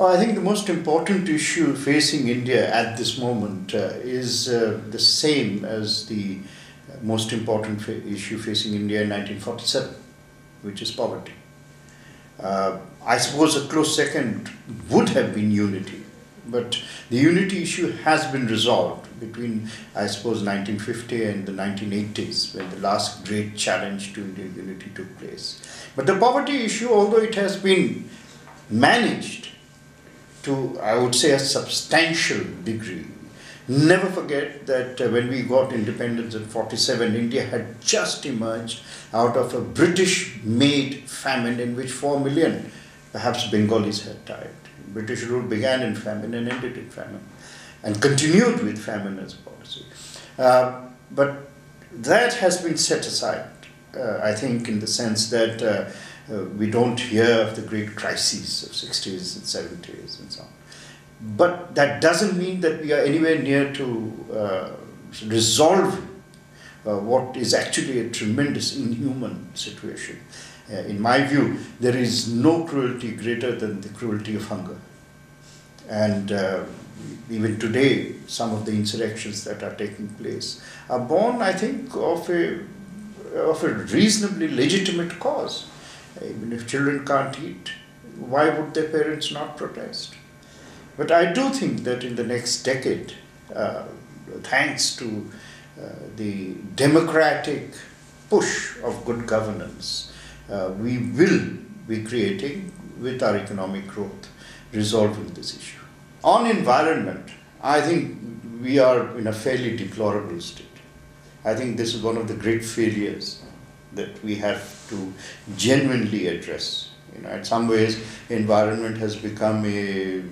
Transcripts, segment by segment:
Well, I think the most important issue facing India at this moment is the same as the most important issue facing India in 1947, which is poverty. I suppose a close second would have been unity, but the unity issue has been resolved between, I suppose, 1950 and the 1980s, when the last great challenge to Indian unity took place. But the poverty issue, although it has been managed to, I would say, a substantial degree. Never forget that when we got independence in 47, India had just emerged out of a British-made famine in which 4 million, perhaps Bengalis, had died. British rule began in famine and ended in famine, and continued with famine as a policy. But that has been set aside, I think, in the sense that we don't hear of the great crises of 60s and 70s and so on. But that doesn't mean that we are anywhere near to resolve what is actually a tremendous inhuman situation. In my view, there is no cruelty greater than the cruelty of hunger. And even today, some of the insurrections that are taking place are born, I think, of a reasonably legitimate cause. Even if children can't eat, why would their parents not protest? But I do think that in the next decade, thanks to the democratic push of good governance, we will be creating, with our economic growth, resolving this issue. On environment, I think we are in a fairly deplorable state. I think this is one of the great failures that we have to genuinely address. In some ways, environment has become a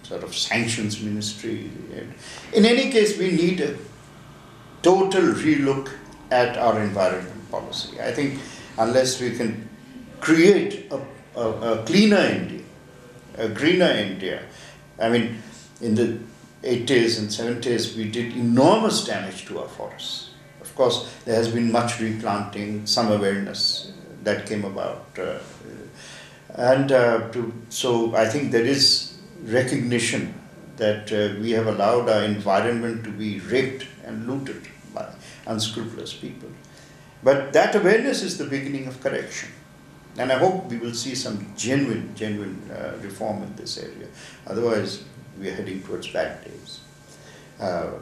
sort of sanctions ministry. In any case, we need a total relook at our environment policy. I think unless we can create a cleaner India, a greener India. I mean, in the 80s and 70s, we did enormous damage to our forests. Of course, there has been much replanting, some awareness that came about. So I think there is recognition that we have allowed our environment to be raped and looted by unscrupulous people. But that awareness is the beginning of correction. And I hope we will see some genuine reform in this area. Otherwise, we are heading towards bad days.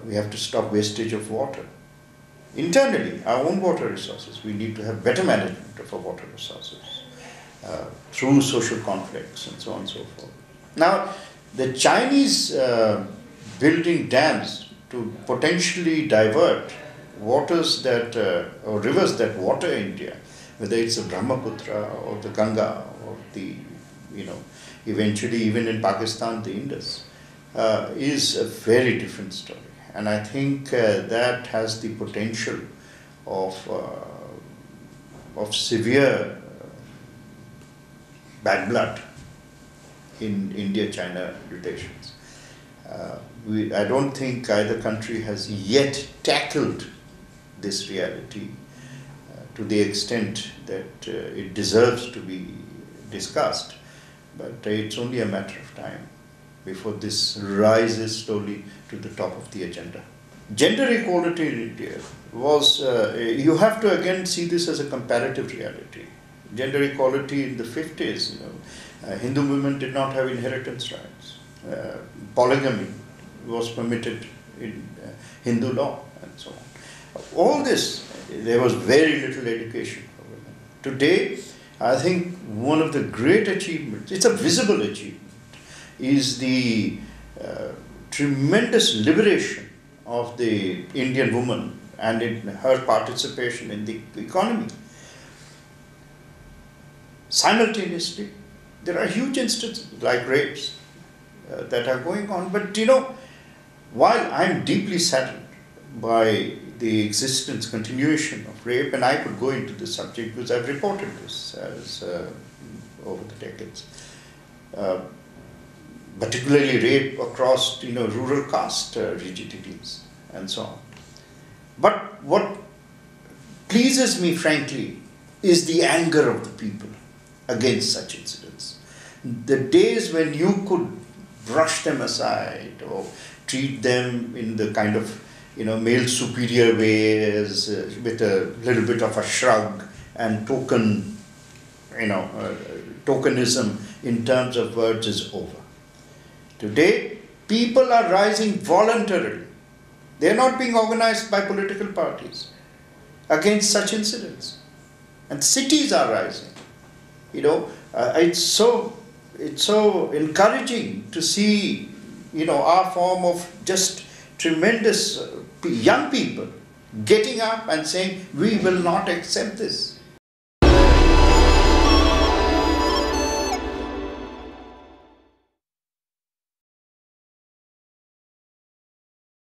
We have to stop wastage of water. Internally, our own water resources, we need to have better management of our water resources through social conflicts and so on and so forth. Now, the Chinese building dams to potentially divert waters that, or rivers that water India, whether it's the Brahmaputra or the Ganga or the, eventually even in Pakistan, the Indus, is a very different story. And I think that has the potential of severe bad blood in India-China relations. I don't think either country has yet tackled this reality to the extent that it deserves to be discussed. But it's only a matter of time before this rises slowly to the top of the agenda. Gender equality in India was, you have to again see this as a comparative reality. Gender equality in the 50s, Hindu women did not have inheritance rights. Polygamy was permitted in Hindu law and so on. All this, there was very little education for women. Today, I think one of the great achievements, it's a visible achievement, is the tremendous liberation of the Indian woman and in her participation in the economy. Simultaneously, there are huge instances like rapes that are going on. But while I'm deeply saddened by the existence, continuation of rape, and I could go into this subject because I've reported this as over the decades, particularly rape across rural caste rigidities and so on. But what pleases me, frankly, is the anger of the people against such incidents. The days when you could brush them aside or treat them in the kind of, male superior ways with a little bit of a shrug and tokenism in terms of words is over. Today, people are rising voluntarily. They are not being organized by political parties against such incidents. And cities are rising. It's so encouraging to see, our form of just tremendous young people getting up and saying, we will not accept this.